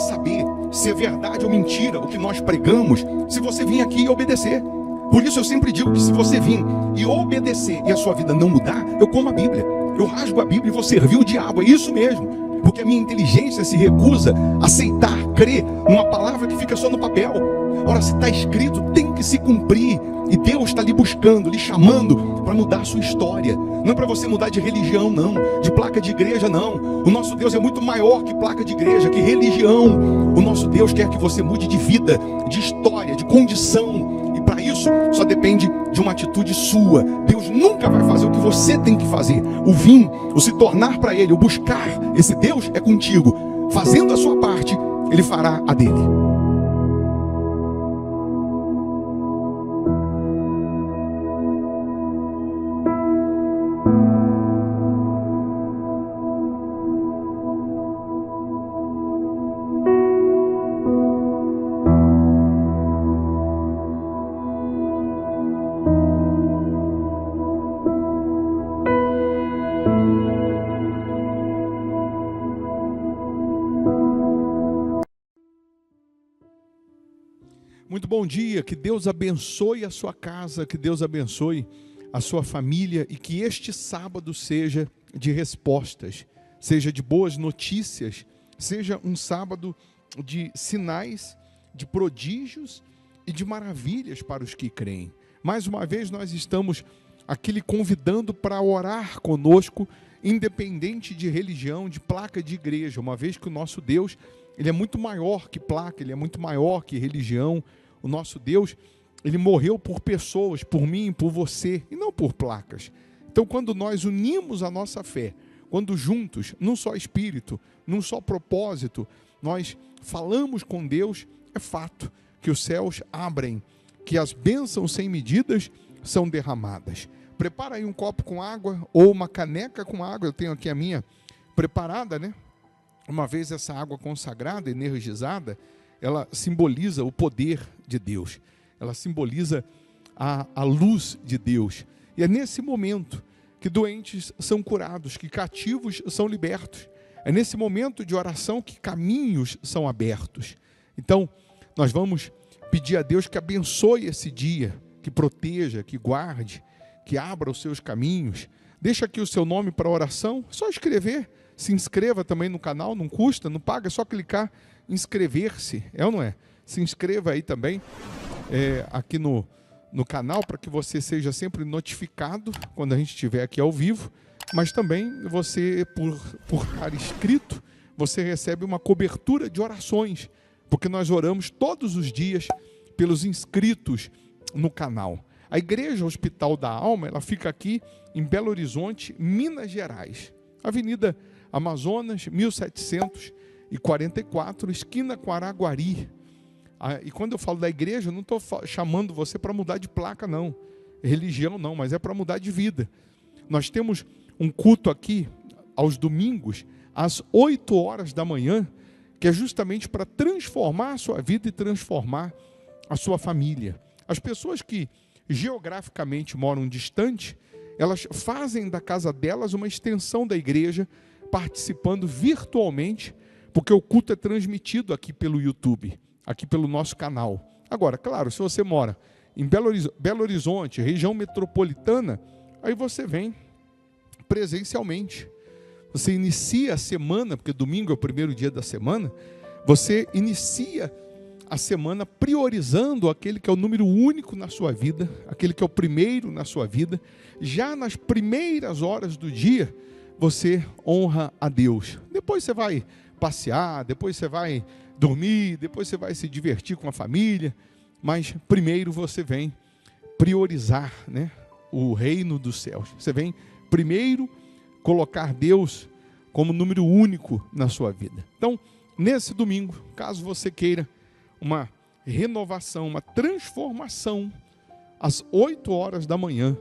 saber se é verdade ou mentira o que nós pregamos se você vir aqui e obedecer. Por isso eu sempre digo que se você vir e obedecer e a sua vida não mudar, eu como a Bíblia, eu rasgo a Bíblia e vou servir o diabo, é isso mesmo. Porque a minha inteligência se recusa a aceitar, crer numa palavra que fica só no papel. Ora, se está escrito, tem que se cumprir. E Deus está lhe buscando, lhe chamando para mudar a sua história. Não é para você mudar de religião, não. De placa de igreja, não. O nosso Deus é muito maior que placa de igreja, que religião. O nosso Deus quer que você mude de vida, de história, de condição. E para isso, só depende de uma atitude sua. Deus nunca vai fazer o que você tem que fazer. O vir, o se tornar para Ele, o buscar esse Deus é contigo. Fazendo a sua parte, Ele fará a dele. Muito bom dia, que Deus abençoe a sua casa, que Deus abençoe a sua família e que este sábado seja de respostas, seja de boas notícias, seja um sábado de sinais, de prodígios e de maravilhas para os que creem. Mais uma vez nós estamos aqui lhe convidando para orar conosco, independente de religião, de placa de igreja, uma vez que o nosso Deus, Ele é muito maior que placa, Ele é muito maior que religião. O nosso Deus, Ele morreu por pessoas, por mim, por você, e não por placas. Então, quando nós unimos a nossa fé, quando juntos, num só espírito, num só propósito, nós falamos com Deus, é fato que os céus abrem, que as bênçãos sem medidas são derramadas. Prepara aí um copo com água ou uma caneca com água, eu tenho aqui a minha preparada, né? Uma vez essa água consagrada, energizada, ela simboliza o poder de Deus, ela simboliza a luz de Deus. E é nesse momento que doentes são curados, que cativos são libertos. É nesse momento de oração que caminhos são abertos. Então, nós vamos pedir a Deus que abençoe esse dia, que proteja, que guarde, que abra os seus caminhos. Deixa aqui o seu nome para a oração, é só escrever. Se inscreva também no canal, não custa, não paga, é só clicar inscrever-se, é ou não é? Se inscreva aí também aqui no canal para que você seja sempre notificado quando a gente estiver aqui ao vivo, mas também você, por estar inscrito, você recebe uma cobertura de orações, porque nós oramos todos os dias pelos inscritos no canal. A Igreja Hospital da Alma, ela fica aqui em Belo Horizonte, Minas Gerais, Avenida Amazonas, 1744, esquina com Araguari. E quando eu falo da igreja, eu não estou chamando você para mudar de placa, não. Religião não, mas é para mudar de vida. Nós temos um culto aqui, aos domingos, às 8 horas da manhã, que é justamente para transformar a sua vida e transformar a sua família. As pessoas que geograficamente moram distante, elas fazem da casa delas uma extensão da igreja, participando virtualmente, porque o culto é transmitido aqui pelo YouTube, aqui pelo nosso canal. Agora, claro, se você mora em Belo Horizonte, região metropolitana, aí você vem presencialmente. Você inicia a semana, porque domingo é o primeiro dia da semana, você inicia a semana priorizando aquele que é o número único na sua vida, aquele que é o primeiro na sua vida. Já nas primeiras horas do dia, você honra a Deus. Depois você vai passear, depois você vai dormir, depois você vai se divertir com a família, mas primeiro você vem priorizar, né, o reino dos céus. Você vem primeiro colocar Deus como número único na sua vida. Então, nesse domingo, caso você queira uma renovação, uma transformação, às 8 horas da manhã,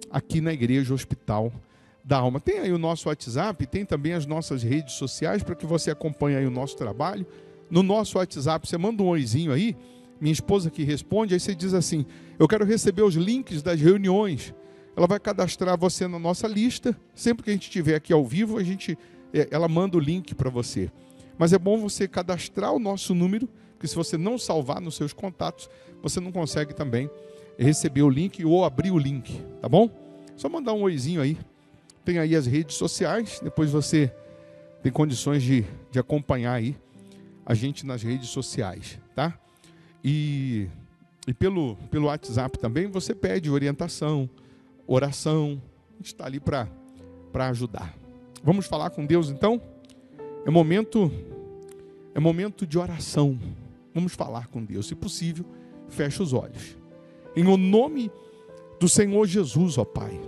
aqui na Igreja Hospital da Alma. Tem aí o nosso WhatsApp, tem também as nossas redes sociais, para que você acompanhe aí o nosso trabalho. No nosso WhatsApp, você manda um oizinho aí, minha esposa que responde, aí você diz assim: eu quero receber os links das reuniões. Ela vai cadastrar você na nossa lista. Sempre que a gente estiver aqui ao vivo, ela manda o link para você. Mas é bom você cadastrar o nosso número, porque se você não salvar nos seus contatos, você não consegue também receber o link ou abrir o link, tá bom? Só mandar um oizinho aí. Tem aí as redes sociais, depois você tem condições de acompanhar aí a gente nas redes sociais, tá? E pelo WhatsApp também você pede orientação, oração, a gente está ali para ajudar. Vamos falar com Deus então? É momento de oração. Vamos falar com Deus. Se possível, feche os olhos. Em o nome do Senhor Jesus, ó Pai,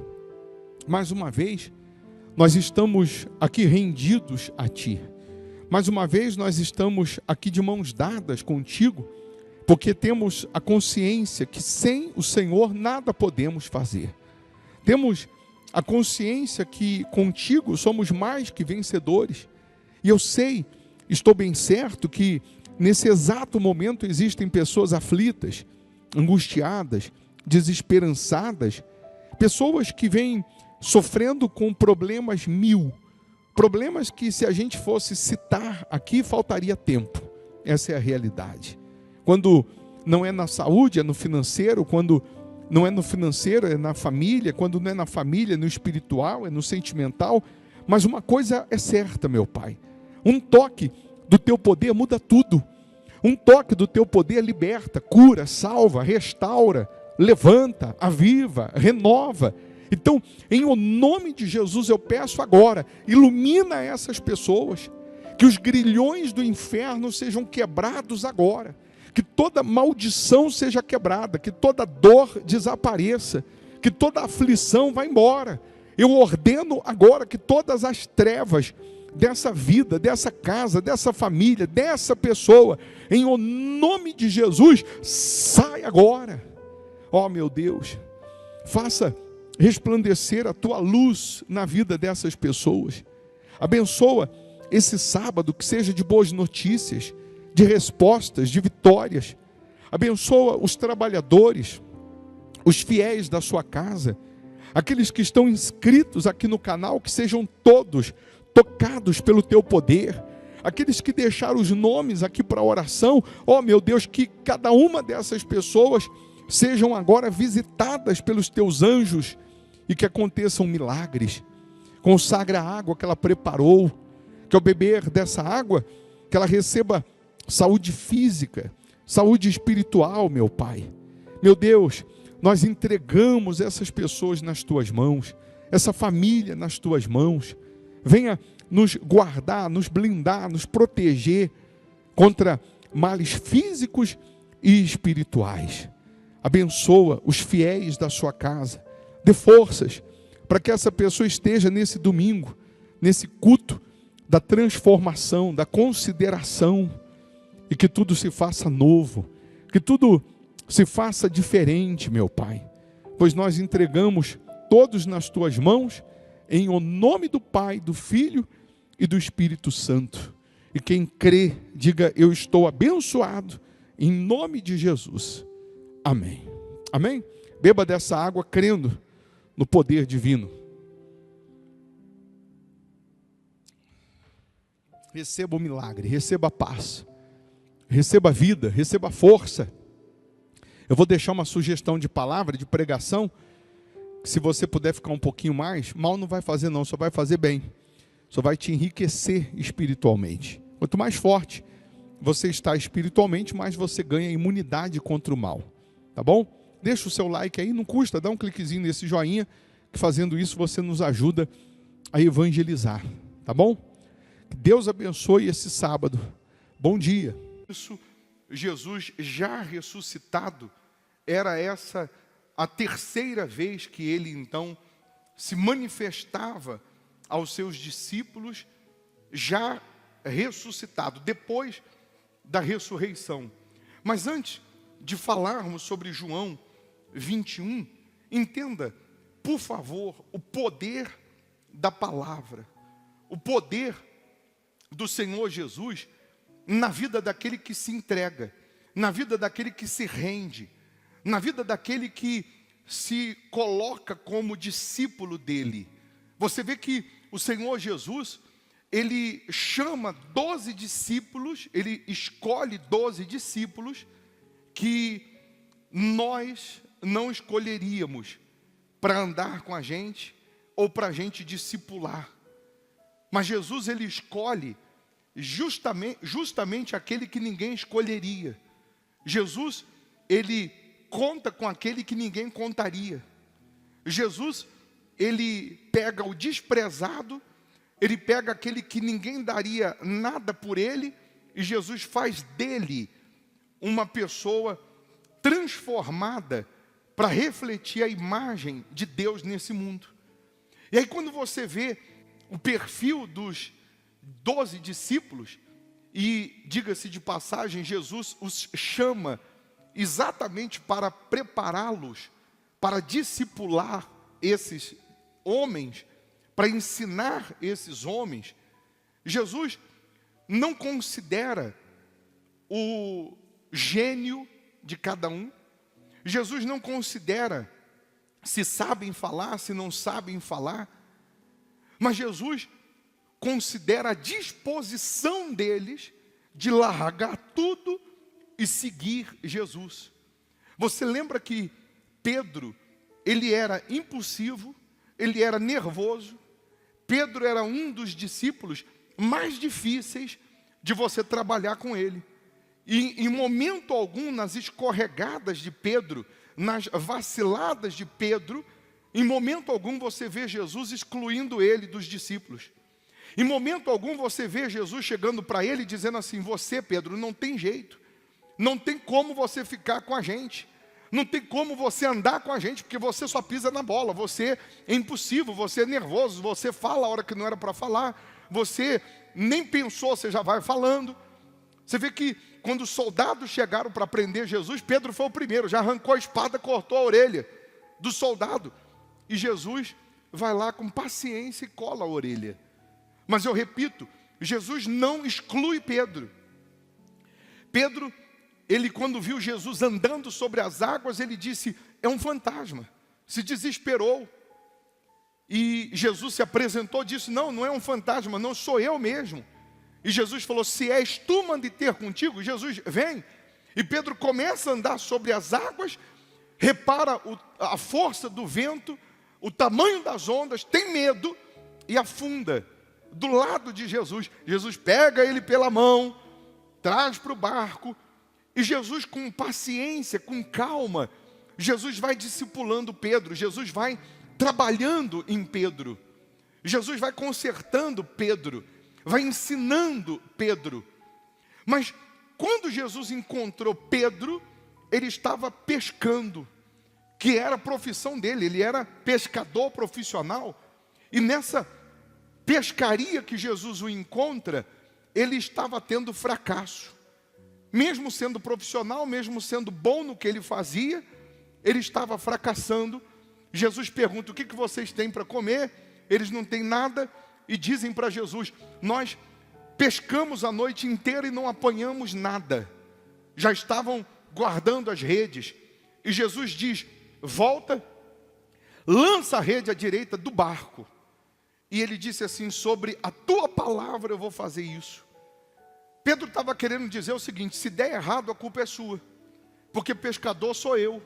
mais uma vez, nós estamos aqui rendidos a Ti. Mais uma vez, nós estamos aqui de mãos dadas contigo, porque temos a consciência que sem o Senhor nada podemos fazer. Temos a consciência que contigo somos mais que vencedores. E eu sei, estou bem certo que nesse exato momento existem pessoas aflitas, angustiadas, desesperançadas, pessoas que vêm sofrendo com problemas mil, problemas que se a gente fosse citar aqui faltaria tempo. Essa é a realidade. Quando não é na saúde, é no financeiro. Quando não é no financeiro, é na família. Quando não é na família, é no espiritual, é no sentimental. Mas uma coisa é certa, meu Pai: um toque do Teu poder muda tudo. Um toque do Teu poder liberta, cura, salva, restaura, levanta, aviva, renova. Então, em o nome de Jesus, eu peço agora, ilumina essas pessoas, que os grilhões do inferno sejam quebrados agora, que toda maldição seja quebrada, que toda dor desapareça, que toda aflição vá embora. Eu ordeno agora que todas as trevas dessa vida, dessa casa, dessa família, dessa pessoa, em o nome de Jesus, sai agora. Ó meu Deus, faça resplandecer a Tua luz na vida dessas pessoas. Abençoa esse sábado, que seja de boas notícias, de respostas, de vitórias. Abençoa os trabalhadores, os fiéis da sua casa, aqueles que estão inscritos aqui no canal, que sejam todos tocados pelo Teu poder. Aqueles que deixaram os nomes aqui para oração, ó meu Deus, que cada uma dessas pessoas sejam agora visitadas pelos Teus anjos e que aconteçam milagres. Consagra a água que ela preparou, que ao beber dessa água, que ela receba saúde física, saúde espiritual, meu Pai. Meu Deus, nós entregamos essas pessoas nas Tuas mãos, essa família nas Tuas mãos. Venha nos guardar, nos blindar, nos proteger contra males físicos e espirituais. Abençoa os fiéis da sua casa. Dê forças para que essa pessoa esteja nesse domingo, nesse culto da transformação, da consideração, e que tudo se faça novo, que tudo se faça diferente, meu Pai, pois nós entregamos todos nas Tuas mãos, em o nome do Pai, do Filho e do Espírito Santo. E quem crê, diga: eu estou abençoado, em nome de Jesus. Amém. Amém? Beba dessa água crendo no poder divino. Receba o milagre, receba a paz, receba a vida, receba a força. Eu vou deixar uma sugestão de palavra, de pregação, que se você puder ficar um pouquinho mais, mal não vai fazer não, só vai fazer bem. Só vai te enriquecer espiritualmente. Quanto mais forte você está espiritualmente, mais você ganha imunidade contra o mal. Tá bom? Deixa o seu like aí, não custa, dá um cliquezinho nesse joinha, que fazendo isso você nos ajuda a evangelizar. Tá bom? Que Deus abençoe esse sábado. Bom dia. Isso, Jesus já ressuscitado, era essa a terceira vez que Ele então se manifestava aos seus discípulos, já ressuscitado, depois da ressurreição. Mas antes de falarmos sobre João 21, entenda, por favor, o poder da palavra, o poder do Senhor Jesus na vida daquele que se entrega, na vida daquele que se rende, na vida daquele que se coloca como discípulo dele. Você vê que o Senhor Jesus, ele chama 12 discípulos, ele escolhe 12 discípulos que nós não escolheríamos para andar com a gente ou para a gente discipular. Mas Jesus, ele escolhe justamente aquele que ninguém escolheria. Jesus, ele conta com aquele que ninguém contaria. Jesus, ele pega o desprezado, ele pega aquele que ninguém daria nada por ele, e Jesus faz dele uma pessoa transformada para refletir a imagem de Deus nesse mundo. E aí quando você vê o perfil dos 12 discípulos, e diga-se de passagem, Jesus os chama exatamente para prepará-los, para discipular esses homens, para ensinar esses homens. Jesus não considera o gênio de cada um. Jesus não considera se sabem falar, se não sabem falar. Mas Jesus considera a disposição deles de largar tudo e seguir Jesus. Você lembra que Pedro, ele era impulsivo, ele era nervoso. Pedro era um dos discípulos mais difíceis de você trabalhar com ele. E em momento algum, nas escorregadas de Pedro, nas vaciladas de Pedro, em momento algum você vê Jesus excluindo ele dos discípulos. Em momento algum você vê Jesus chegando para ele e dizendo assim: você, Pedro, não tem jeito, não tem como você ficar com a gente, não tem como você andar com a gente, porque você só pisa na bola, você é impossível, você é nervoso, você fala a hora que não era para falar, você nem pensou, você já vai falando. Você vê que quando os soldados chegaram para prender Jesus, Pedro foi o primeiro, já arrancou a espada, cortou a orelha do soldado, e Jesus vai lá com paciência e cola a orelha. Mas eu repito, Jesus não exclui Pedro. Pedro, ele quando viu Jesus andando sobre as águas, ele disse: é um fantasma. Se desesperou. E Jesus se apresentou e disse: não, não é um fantasma, não, sou eu mesmo. E Jesus falou: se és tu, mande ter contigo. Jesus vem. E Pedro começa a andar sobre as águas, repara a força do vento, o tamanho das ondas, tem medo e afunda do lado de Jesus. Jesus pega ele pela mão, traz para o barco, e Jesus, com paciência, com calma, Jesus vai discipulando Pedro, Jesus vai trabalhando em Pedro, Jesus vai consertando Pedro, vai ensinando Pedro. Mas quando Jesus encontrou Pedro, ele estava pescando, que era a profissão dele, ele era pescador profissional, e nessa pescaria que Jesus o encontra, ele estava tendo fracasso. Mesmo sendo profissional, mesmo sendo bom no que ele fazia, ele estava fracassando. Jesus pergunta: o que vocês têm para comer? Eles não têm nada, e dizem para Jesus: nós pescamos a noite inteira e não apanhamos nada. Já estavam guardando as redes. E Jesus diz: volta, lança a rede à direita do barco. E ele disse assim: sobre a tua palavra eu vou fazer isso. Pedro estava querendo dizer o seguinte: se der errado, a culpa é sua, porque pescador sou eu,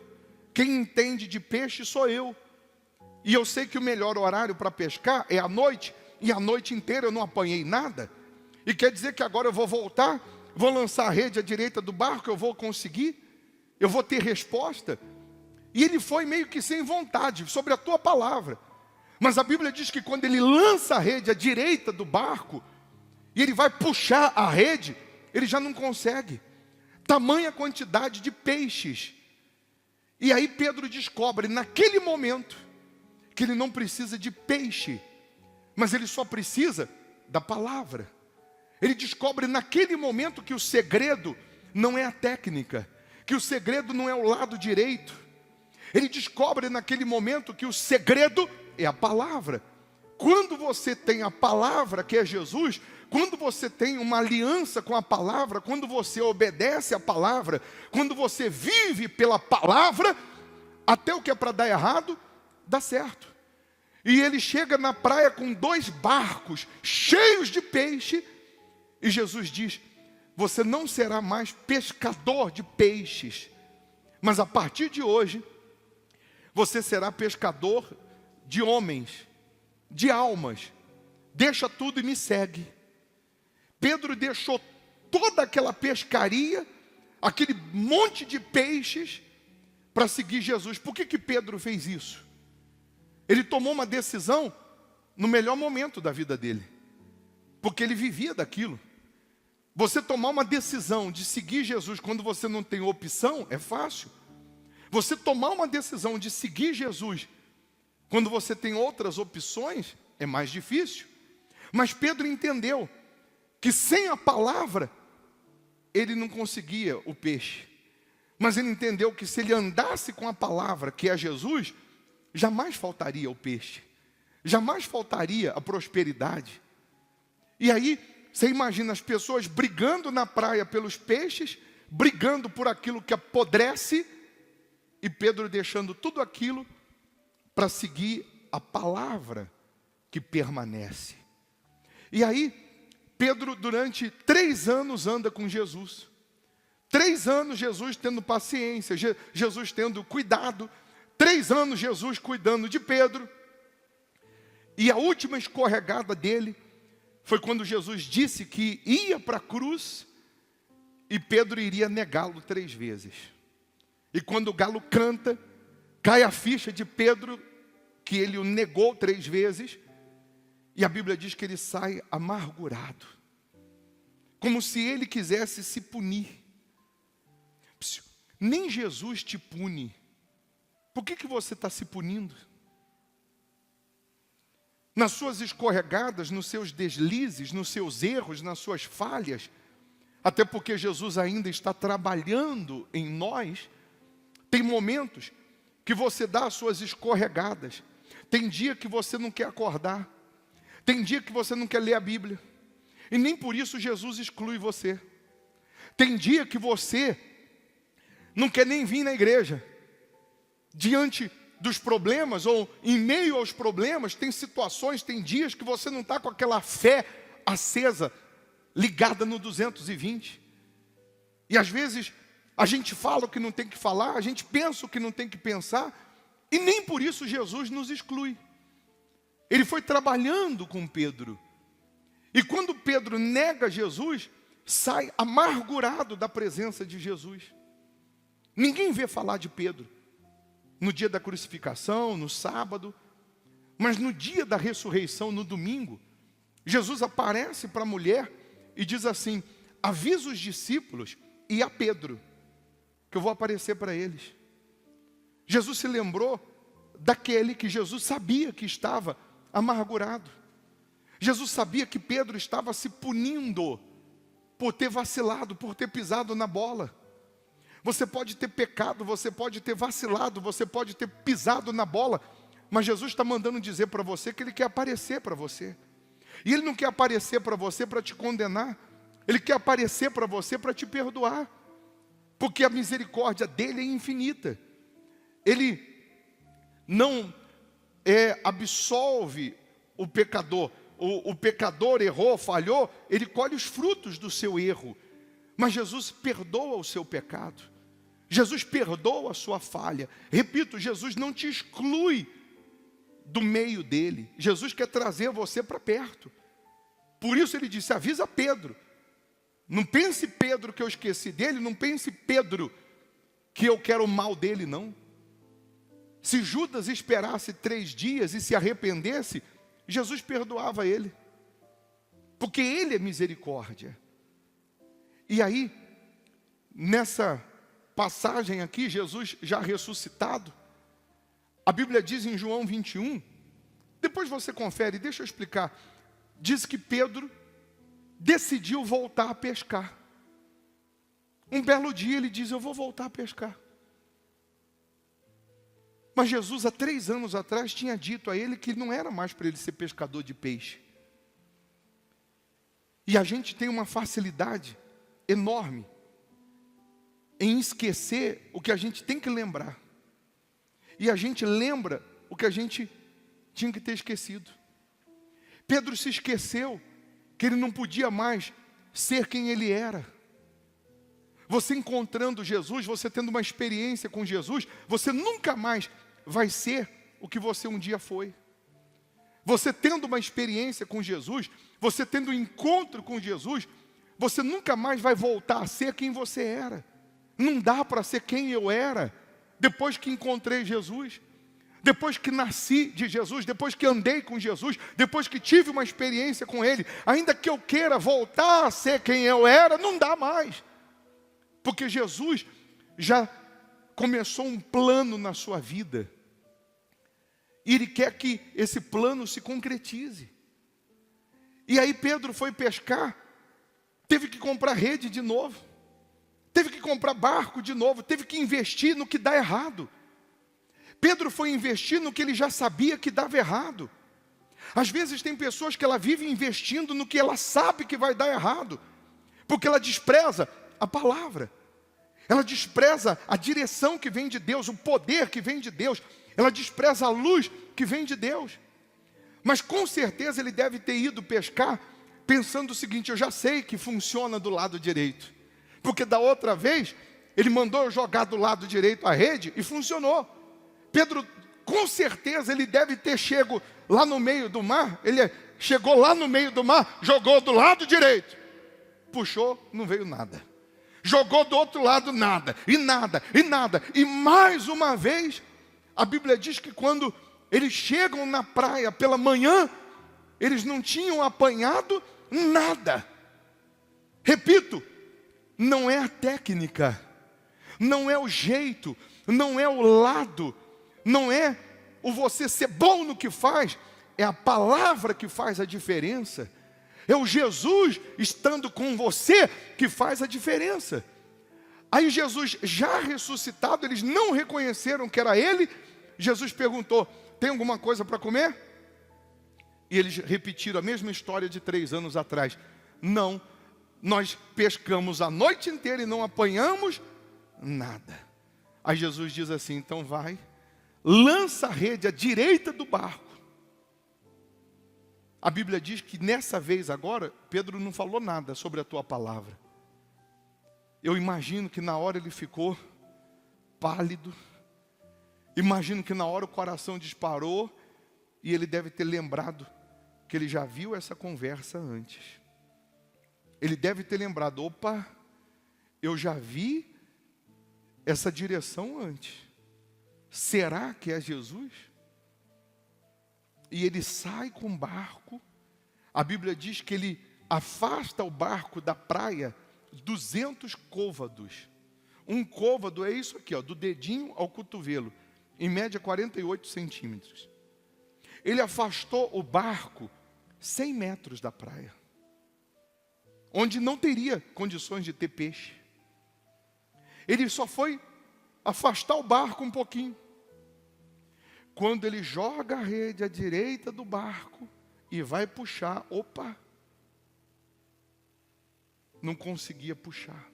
quem entende de peixe sou eu, e eu sei que o melhor horário para pescar é à noite, e a noite inteira eu não apanhei nada, e quer dizer que agora eu vou voltar, vou lançar a rede à direita do barco, eu vou conseguir, eu vou ter resposta. E ele foi meio que sem vontade, sobre a tua palavra. Mas a Bíblia diz que quando ele lança a rede à direita do barco, e ele vai puxar a rede, ele já não consegue. Tamanha quantidade de peixes. E aí Pedro descobre, naquele momento, que ele não precisa de peixe, mas ele só precisa da palavra. Ele descobre naquele momento que o segredo não é a técnica, que o segredo não é o lado direito. Ele descobre naquele momento que o segredo é a palavra. Quando você tem a palavra, que é Jesus, quando você tem uma aliança com a palavra, quando você obedece à palavra, quando você vive pela palavra, até o que é para dar errado, dá certo. E ele chega na praia com 2 barcos cheios de peixe. E Jesus diz: você não será mais pescador de peixes, mas a partir de hoje, você será pescador de homens, de almas. Deixa tudo e me segue. Pedro deixou toda aquela pescaria, aquele monte de peixes, para seguir Jesus. Por que Pedro fez isso? Ele tomou uma decisão no melhor momento da vida dele, porque ele vivia daquilo. Você tomar uma decisão de seguir Jesus quando você não tem opção é fácil. Você tomar uma decisão de seguir Jesus quando você tem outras opções é mais difícil. Mas Pedro entendeu que sem a palavra ele não conseguia o peixe. Mas ele entendeu que se ele andasse com a palavra, que é Jesus, jamais faltaria o peixe, jamais faltaria a prosperidade. E aí, você imagina as pessoas brigando na praia pelos peixes, brigando por aquilo que apodrece, e Pedro deixando tudo aquilo para seguir a palavra que permanece. E aí, Pedro durante 3 anos anda com Jesus. 3 anos Jesus tendo paciência, Jesus tendo cuidado. 3 anos Jesus cuidando de Pedro. E a última escorregada dele foi quando Jesus disse que ia para a cruz e Pedro iria negá-lo 3 vezes. E quando o galo canta, cai a ficha de Pedro, que ele o negou 3 vezes. E a Bíblia diz que ele sai amargurado, como se ele quisesse se punir. Nem Jesus te pune. Por que você está se punindo? Nas suas escorregadas, nos seus deslizes, nos seus erros, nas suas falhas, até porque Jesus ainda está trabalhando em nós, tem momentos que você dá as suas escorregadas, tem dia que você não quer acordar, tem dia que você não quer ler a Bíblia, e nem por isso Jesus exclui você. Tem dia que você não quer nem vir na igreja. Diante dos problemas, ou em meio aos problemas, tem situações, tem dias que você não está com aquela fé acesa, ligada no 220. E às vezes a gente fala o que não tem que falar, a gente pensa o que não tem que pensar, e nem por isso Jesus nos exclui. Ele foi trabalhando com Pedro. E quando Pedro nega Jesus, sai amargurado da presença de Jesus. Ninguém vê falar de Pedro no dia da crucificação, no sábado, mas no dia da ressurreição, no domingo, Jesus aparece para a mulher e diz assim: avisa os discípulos e a Pedro, que eu vou aparecer para eles. Jesus se lembrou daquele que Jesus sabia que estava amargurado. Jesus sabia que Pedro estava se punindo por ter vacilado, por ter pisado na bola. Você pode ter pecado, você pode ter vacilado, você pode ter pisado na bola, mas Jesus está mandando dizer para você que Ele quer aparecer para você. E Ele não quer aparecer para você para te condenar, Ele quer aparecer para você para te perdoar, porque a misericórdia dEle é infinita. Ele não absolve o pecador. O pecador errou, falhou, ele colhe os frutos do seu erro. Mas Jesus perdoa o seu pecado. Jesus perdoa a sua falha. Repito, Jesus não te exclui do meio dele. Jesus quer trazer você para perto. Por isso ele disse: avisa Pedro. Não pense Pedro que eu esqueci dele, não pense Pedro que eu quero o mal dele, não. Se Judas esperasse 3 dias e se arrependesse, Jesus perdoava ele, porque Ele é misericórdia. E aí, nessa passagem aqui, Jesus já ressuscitado, a Bíblia diz em João 21, depois você confere, deixa eu explicar, diz que Pedro decidiu voltar a pescar. Um belo dia ele diz: eu vou voltar a pescar. Mas Jesus, há 3 anos atrás, tinha dito a ele que não era mais para ele ser pescador de peixe. E a gente tem uma facilidade enorme em esquecer o que a gente tem que lembrar. E a gente lembra o que a gente tinha que ter esquecido. Pedro se esqueceu que ele não podia mais ser quem ele era. Você encontrando Jesus, você tendo uma experiência com Jesus, você nunca mais vai ser o que você um dia foi. Você tendo uma experiência com Jesus, você tendo um encontro com Jesus, você nunca mais vai voltar a ser quem você era. Não dá para ser quem eu era depois que encontrei Jesus, depois que nasci de Jesus, depois que andei com Jesus, depois que tive uma experiência com Ele. Ainda que eu queira voltar a ser quem eu era, não dá mais. Porque Jesus já começou um plano na sua vida. E Ele quer que esse plano se concretize. E aí Pedro foi pescar, teve que comprar rede de novo, teve que comprar barco de novo, teve que investir no que dá errado. Pedro foi investir no que ele já sabia que dava errado. Às vezes tem pessoas que ela vive investindo no que ela sabe que vai dar errado, porque ela despreza a palavra, ela despreza a direção que vem de Deus, o poder que vem de Deus, ela despreza a luz que vem de Deus. Mas com certeza ele deve ter ido pescar pensando o seguinte: eu já sei que funciona do lado direito, porque da outra vez ele mandou eu jogar do lado direito a rede e funcionou. Pedro, com certeza ele deve ter chego lá no meio do mar, ele chegou lá no meio do mar, jogou do lado direito, puxou, não veio nada. Jogou do outro lado, nada, e nada, e nada. E mais uma vez, a Bíblia diz que quando eles chegam na praia pela manhã, eles não tinham apanhado nada. Repito, não é a técnica, não é o jeito, não é o lado, não é o você ser bom no que faz, é a palavra que faz a diferença. É o Jesus estando com você que faz a diferença. Aí Jesus, já ressuscitado, eles não reconheceram que era Ele. Jesus perguntou: tem alguma coisa para comer? E eles repetiram a mesma história de 3 anos atrás. Não, nós pescamos a noite inteira e não apanhamos nada. Aí Jesus diz assim: então vai, lança a rede à direita do barco. A Bíblia diz que nessa vez agora, Pedro não falou nada sobre a tua palavra. Eu imagino que na hora ele ficou pálido. Imagino que na hora o coração disparou. E ele deve ter lembrado que ele já viu essa conversa antes. Ele deve ter lembrado: opa, eu já vi essa direção antes. Será que é Jesus? E ele sai com o barco. A Bíblia diz que ele afasta o barco da praia 200 côvados. Um côvado é isso aqui, ó, do dedinho ao cotovelo, em média 48 centímetros. Ele afastou o barco 100 metros da praia, onde não teria condições de ter peixe. Ele só foi afastar o barco um pouquinho. Quando ele joga a rede à direita do barco e vai puxar, opa, não conseguia puxar.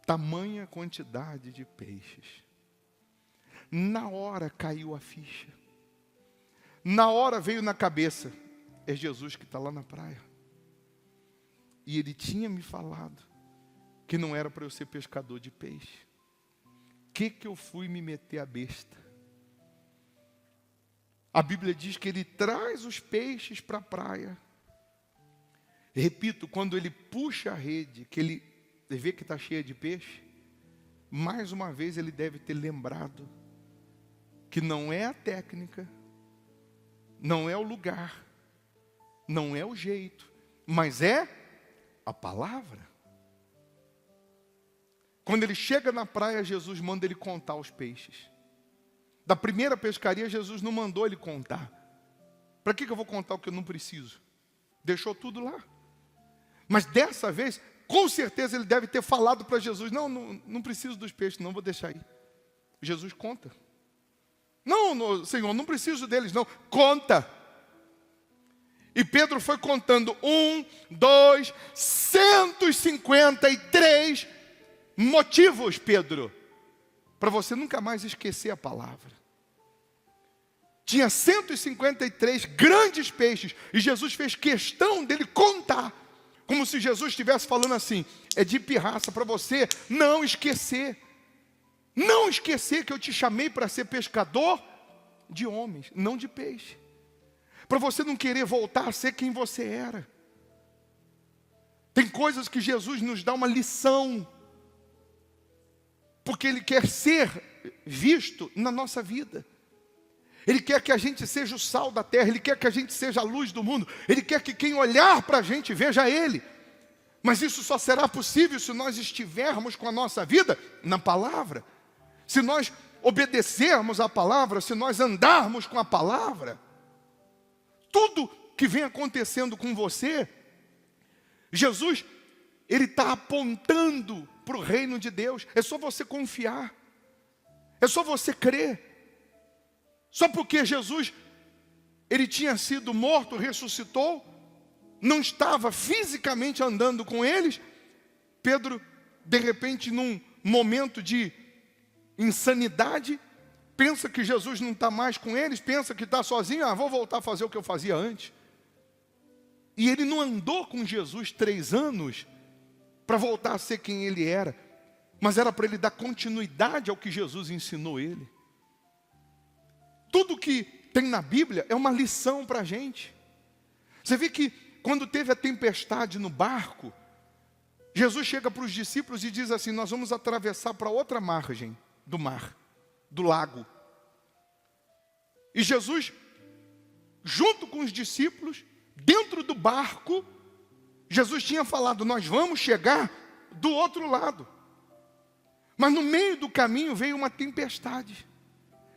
Tamanha quantidade de peixes. Na hora caiu a ficha. Na hora veio na cabeça: é Jesus que está lá na praia. E ele tinha me falado que não era para eu ser pescador de peixe. Que eu fui me meter a besta? A Bíblia diz que ele traz os peixes para a praia. Repito, quando ele puxa a rede, que ele vê que está cheia de peixe, mais uma vez ele deve ter lembrado que não é a técnica, não é o lugar, não é o jeito, mas é a palavra. Quando ele chega na praia, Jesus manda ele contar os peixes. Da primeira pescaria, Jesus não mandou ele contar. Para que eu vou contar o que eu não preciso? Deixou tudo lá. Mas dessa vez, com certeza ele deve ter falado para Jesus: não preciso dos peixes, não, vou deixar aí. Jesus conta. Não, Senhor, não preciso deles, não. Conta. E Pedro foi contando 1, 2, 153 motivos, Pedro, para você nunca mais esquecer a palavra. tinha 153 grandes peixes, e Jesus fez questão dele contar, como se Jesus estivesse falando assim: é de pirraça para você não esquecer que eu te chamei para ser pescador de homens, não de peixe, para você não querer voltar a ser quem você era. Tem coisas que Jesus nos dá uma lição, porque Ele quer ser visto na nossa vida. Ele quer que a gente seja o sal da terra, Ele quer que a gente seja a luz do mundo, Ele quer que quem olhar para a gente veja Ele. Mas isso só será possível se nós estivermos com a nossa vida na palavra, se nós obedecermos à palavra, se nós andarmos com a palavra. Tudo que vem acontecendo com você, Jesus, Ele está apontando para o reino de Deus. É só você confiar, é só você crer. Só porque Jesus, Ele tinha sido morto, ressuscitou, não estava fisicamente andando com eles, Pedro, de repente, num momento de insanidade, pensa que Jesus não está mais com eles, pensa que está sozinho, vou voltar a fazer o que eu fazia antes. E ele não andou com Jesus 3 anos para voltar a ser quem ele era, mas era para ele dar continuidade ao que Jesus ensinou ele. Tudo que tem na Bíblia é uma lição para a gente. Você vê que quando teve a tempestade no barco, Jesus chega para os discípulos e diz assim: nós vamos atravessar para outra margem do mar, do lago. E Jesus, junto com os discípulos, dentro do barco, Jesus tinha falado: nós vamos chegar do outro lado. Mas no meio do caminho veio uma tempestade,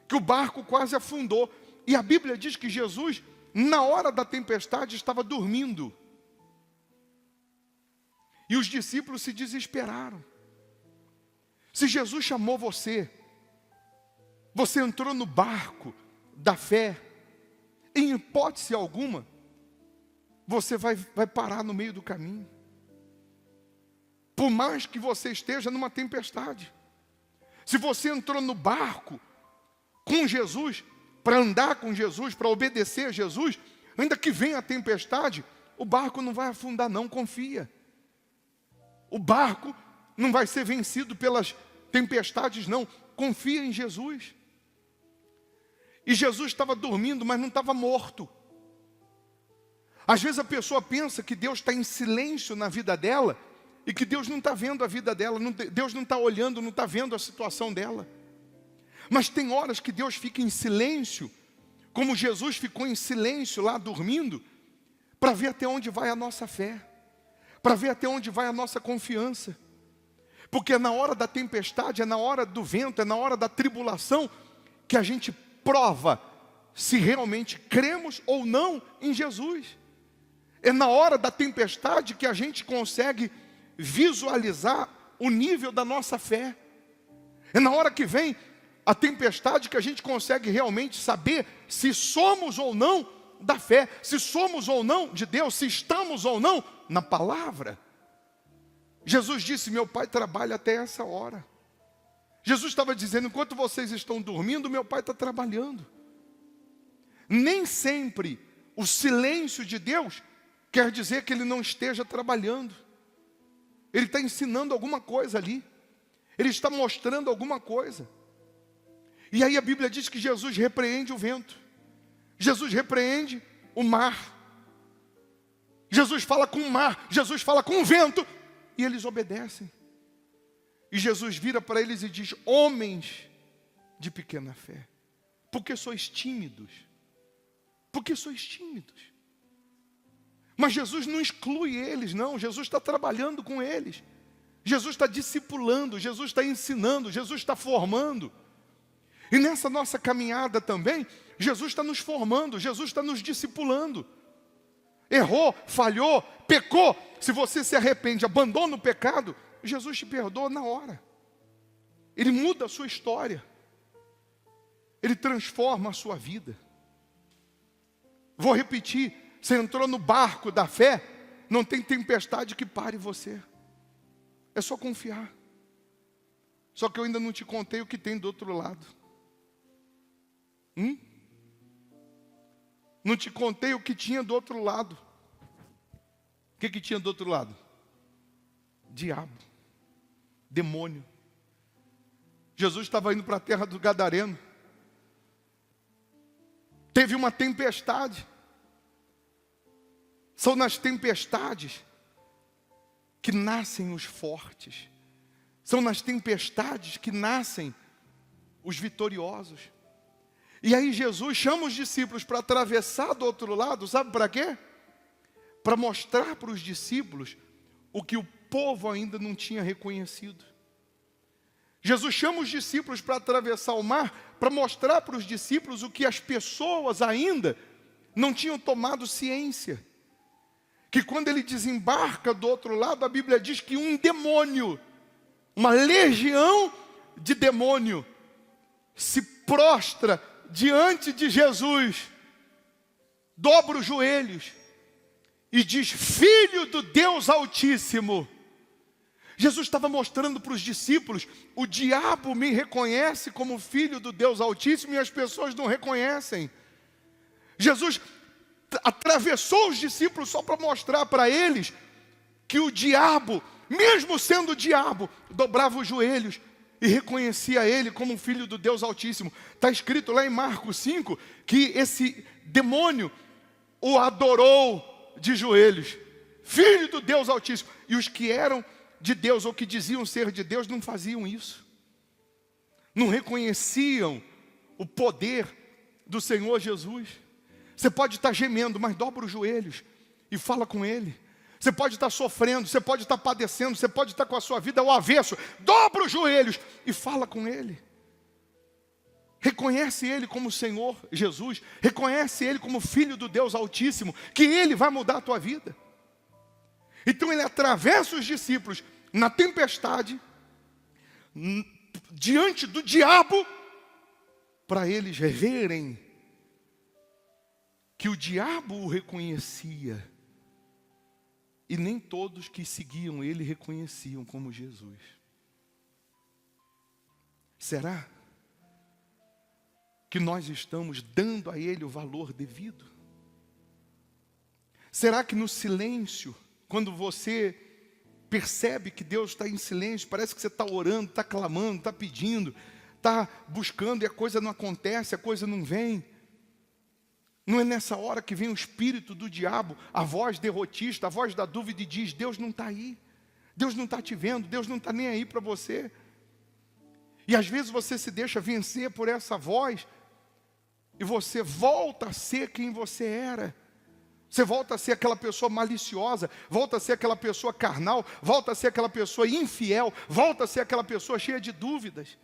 que o barco quase afundou. E a Bíblia diz que Jesus, na hora da tempestade, estava dormindo. E os discípulos se desesperaram. Se Jesus chamou você, você entrou no barco da fé, em hipótese alguma, você vai parar no meio do caminho. Por mais que você esteja numa tempestade. Se você entrou no barco com Jesus, para andar com Jesus, para obedecer a Jesus, ainda que venha a tempestade, o barco não vai afundar não, confia. O barco não vai ser vencido pelas tempestades não, confia em Jesus. E Jesus estava dormindo, mas não estava morto. Às vezes a pessoa pensa que Deus está em silêncio na vida dela, e que Deus não está vendo a vida dela, Deus não está olhando, não está vendo a situação dela. Mas tem horas que Deus fica em silêncio, como Jesus ficou em silêncio lá dormindo, para ver até onde vai a nossa fé, para ver até onde vai a nossa confiança. Porque é na hora da tempestade, é na hora do vento, é na hora da tribulação, que a gente prova se realmente cremos ou não em Jesus. É na hora da tempestade que a gente consegue visualizar o nível da nossa fé. É na hora que vem a tempestade que a gente consegue realmente saber se somos ou não da fé, se somos ou não de Deus, se estamos ou não na palavra. Jesus disse: meu Pai trabalha até essa hora. Jesus estava dizendo: enquanto vocês estão dormindo, meu Pai está trabalhando. Nem sempre o silêncio de Deus quer dizer que Ele não esteja trabalhando. Ele está ensinando alguma coisa ali. Ele está mostrando alguma coisa. E aí a Bíblia diz que Jesus repreende o vento. Jesus repreende o mar. Jesus fala com o mar. Jesus fala com o vento. E eles obedecem. E Jesus vira para eles e diz: homens de pequena fé, por que sois tímidos? Por que sois tímidos? Mas Jesus não exclui eles, não. Jesus está trabalhando com eles. Jesus está discipulando, Jesus está ensinando, Jesus está formando. E nessa nossa caminhada também, Jesus está nos formando, Jesus está nos discipulando. Errou, falhou, pecou. Se você se arrepende, abandona o pecado, Jesus te perdoa na hora. Ele muda a sua história. Ele transforma a sua vida. Vou repetir. Você entrou no barco da fé, não tem tempestade que pare você. É só confiar. Só que eu ainda não te contei o que tem do outro lado. Não te contei o que tinha do outro lado. O que tinha do outro lado? Diabo, demônio. Jesus estava indo para a terra do Gadareno. Teve uma tempestade. São nas tempestades que nascem os fortes. São nas tempestades que nascem os vitoriosos. E aí Jesus chama os discípulos para atravessar do outro lado, sabe para quê? Para mostrar para os discípulos o que o povo ainda não tinha reconhecido. Jesus chama os discípulos para atravessar o mar, para mostrar para os discípulos o que as pessoas ainda não tinham tomado ciência. Que quando ele desembarca do outro lado, a Bíblia diz que um demônio, uma legião de demônio, se prostra diante de Jesus, dobra os joelhos e diz: Filho do Deus Altíssimo. Jesus estava mostrando para os discípulos: o diabo me reconhece como filho do Deus Altíssimo e as pessoas não reconhecem. Jesus atravessou os discípulos só para mostrar para eles que o diabo, mesmo sendo o diabo, dobrava os joelhos e reconhecia ele como filho do Deus Altíssimo. Está escrito lá em Marcos 5 que esse demônio o adorou de joelhos, filho do Deus Altíssimo. E os que eram de Deus, ou que diziam ser de Deus, não faziam isso. Não reconheciam o poder do Senhor Jesus. Você pode estar gemendo, mas dobra os joelhos e fala com Ele. Você pode estar sofrendo, você pode estar padecendo, você pode estar com a sua vida ao avesso. Dobra os joelhos e fala com Ele. Reconhece Ele como Senhor Jesus. Reconhece Ele como Filho do Deus Altíssimo, que Ele vai mudar a tua vida. Então Ele atravessa os discípulos na tempestade, diante do diabo, para eles verem que o diabo o reconhecia. E nem todos que seguiam ele reconheciam como Jesus. Será que nós estamos dando a ele o valor devido? Será que no silêncio, quando você percebe que Deus está em silêncio, parece que você está orando, está clamando, está pedindo, está buscando e a coisa não acontece, a coisa não vem? Não é nessa hora que vem o espírito do diabo, a voz derrotista, a voz da dúvida e diz: Deus não está aí, Deus não está te vendo, Deus não está nem aí para você. E às vezes você se deixa vencer por essa voz e você volta a ser quem você era. Você volta a ser aquela pessoa maliciosa, volta a ser aquela pessoa carnal, volta a ser aquela pessoa infiel, volta a ser aquela pessoa cheia de dúvidas.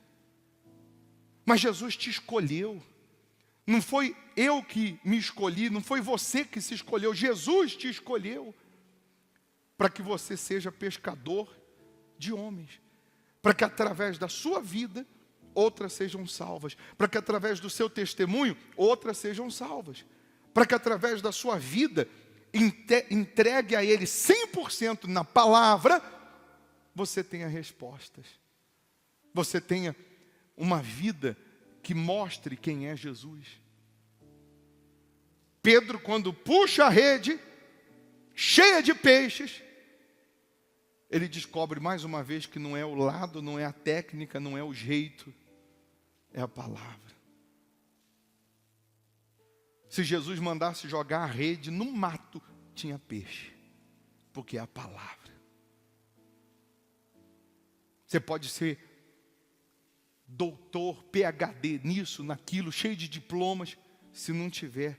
Mas Jesus te escolheu. Não foi eu que me escolhi, não foi você que se escolheu, Jesus te escolheu para que você seja pescador de homens, para que através da sua vida outras sejam salvas, para que através do seu testemunho outras sejam salvas, para que através da sua vida entregue a Ele 100% na palavra, você tenha respostas, você tenha uma vida que mostre quem é Jesus. Pedro, quando puxa a rede, cheia de peixes, ele descobre mais uma vez que não é o lado, não é a técnica, não é o jeito, é a palavra. Se Jesus mandasse jogar a rede no mato, tinha peixe, porque é a palavra. Você pode ser doutor, PhD nisso, naquilo, cheio de diplomas, se não tiver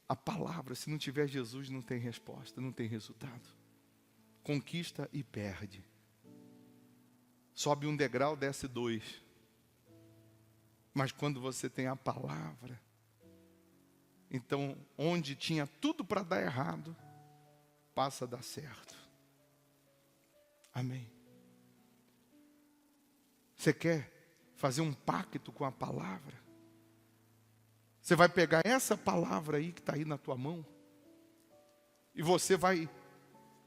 a palavra, se não tiver Jesus, não tem resposta, não tem resultado. Conquista e perde. Sobe um degrau, desce 2. Mas quando você tem a palavra, então onde tinha tudo para dar errado, passa a dar certo. Amém. Você quer fazer um pacto com a palavra? Você vai pegar essa palavra aí que está aí na tua mão e você vai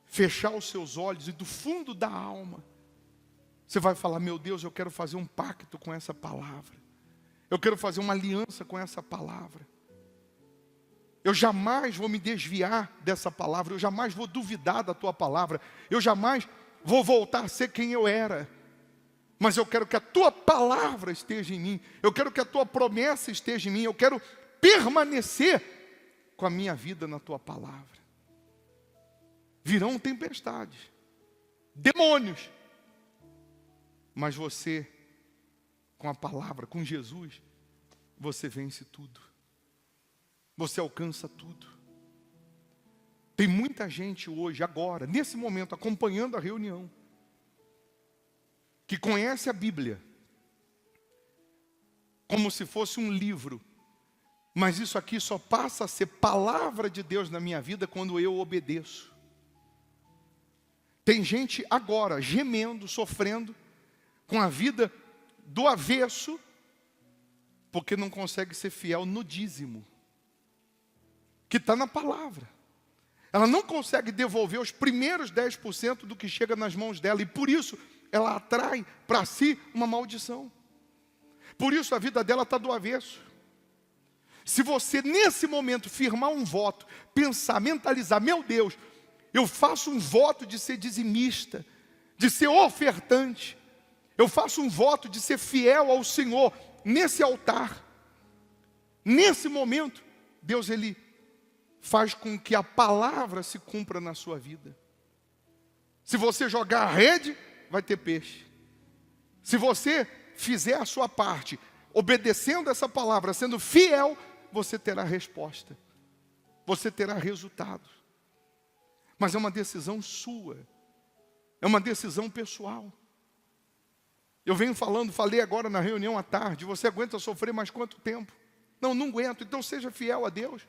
fechar os seus olhos e do fundo da alma você vai falar: meu Deus, eu quero fazer um pacto com essa palavra. Eu quero fazer uma aliança com essa palavra. Eu jamais vou me desviar dessa palavra, eu jamais vou duvidar da tua palavra, eu jamais vou voltar a ser quem eu era. Mas eu quero que a tua palavra esteja em mim, eu quero que a tua promessa esteja em mim, eu quero permanecer com a minha vida na tua palavra. Virão tempestades, demônios, mas você, com a palavra, com Jesus, você vence tudo. Você alcança tudo. Tem muita gente hoje, agora, nesse momento, acompanhando a reunião, que conhece a Bíblia como se fosse um livro, mas isso aqui só passa a ser palavra de Deus na minha vida quando eu obedeço. Tem gente agora gemendo, sofrendo, com a vida do avesso, porque não consegue ser fiel no dízimo, que está na palavra. Ela não consegue devolver os primeiros 10% do que chega nas mãos dela, e por isso ela atrai para si uma maldição. Por isso a vida dela está do avesso. Se você nesse momento firmar um voto, pensar, mentalizar, meu Deus, eu faço um voto de ser dizimista, de ser ofertante, eu faço um voto de ser fiel ao Senhor nesse altar. Nesse momento, Deus ele faz com que a palavra se cumpra na sua vida. Se você jogar a rede, vai ter peixe. Se você fizer a sua parte, obedecendo essa palavra, sendo fiel, você terá resposta. Você terá resultado. Mas é uma decisão sua. É uma decisão pessoal. Eu venho falei agora na reunião à tarde, você aguenta sofrer mais quanto tempo? Não aguento, então seja fiel a Deus.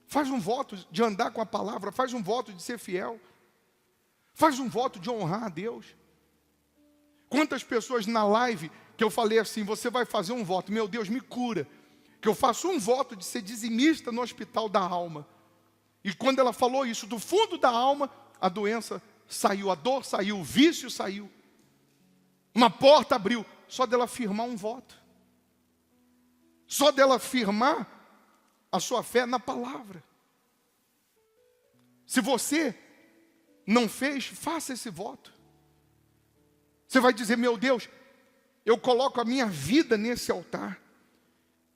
Faz um voto de andar com a palavra, faz um voto de ser fiel. Faz um voto de honrar a Deus. Quantas pessoas na live que eu falei assim, você vai fazer um voto, meu Deus, me cura. Que eu faço um voto de ser dizimista no hospital da alma. E quando ela falou isso, do fundo da alma, a doença saiu, a dor saiu, o vício saiu. Uma porta abriu, só dela firmar um voto. Só dela firmar a sua fé na palavra. Se você não fez, faça esse voto. Você vai dizer, meu Deus, eu coloco a minha vida nesse altar.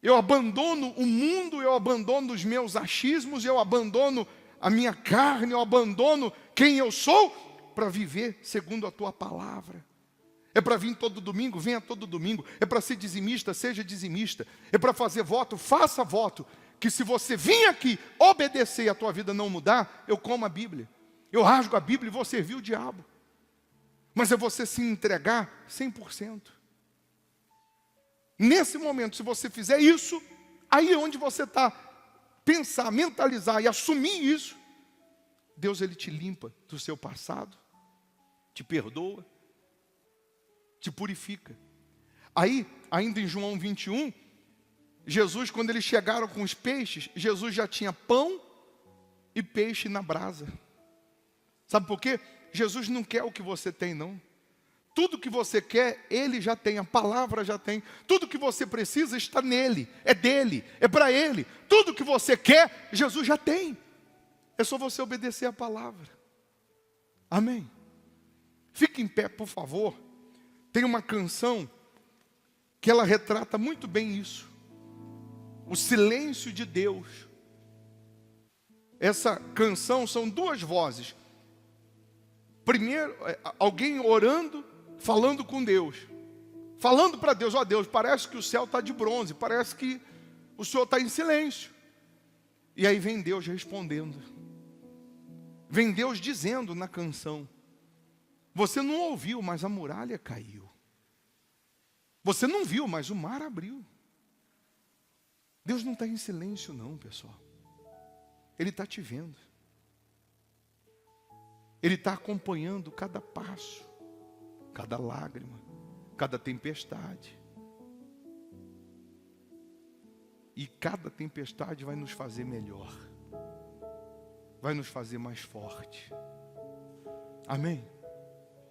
Eu abandono o mundo, eu abandono os meus achismos, eu abandono a minha carne, eu abandono quem eu sou, para viver segundo a tua palavra. É para vir todo domingo? Venha todo domingo. É para ser dizimista? Seja dizimista. É para fazer voto? Faça voto. Que se você vir aqui obedecer e a tua vida não mudar, eu como a Bíblia. Eu rasgo a Bíblia e vou servir o diabo. Mas é você se entregar 100%. Nesse momento, se você fizer isso, aí onde você está, pensar, mentalizar e assumir isso, Deus ele te limpa do seu passado, te perdoa, te purifica. Aí, ainda em João 21, Jesus, quando eles chegaram com os peixes, Jesus já tinha pão e peixe na brasa. Sabe por quê? Jesus não quer o que você tem, não. Tudo que você quer, Ele já tem, a palavra já tem. Tudo que você precisa está nele, é dele, é para Ele. Tudo que você quer, Jesus já tem. É só você obedecer a palavra. Amém? Fique em pé, por favor. Tem uma canção que ela retrata muito bem isso. O silêncio de Deus. Essa canção são duas vozes. Primeiro, alguém orando, falando com Deus. Falando para Deus, ó Deus, parece que o céu está de bronze, parece que o Senhor está em silêncio. E aí vem Deus respondendo. Vem Deus dizendo na canção. Você não ouviu, mas a muralha caiu. Você não viu, mas o mar abriu. Deus não está em silêncio não, pessoal. Ele está te vendo. Ele está acompanhando cada passo, cada lágrima, cada tempestade. E cada tempestade vai nos fazer melhor. Vai nos fazer mais forte. Amém?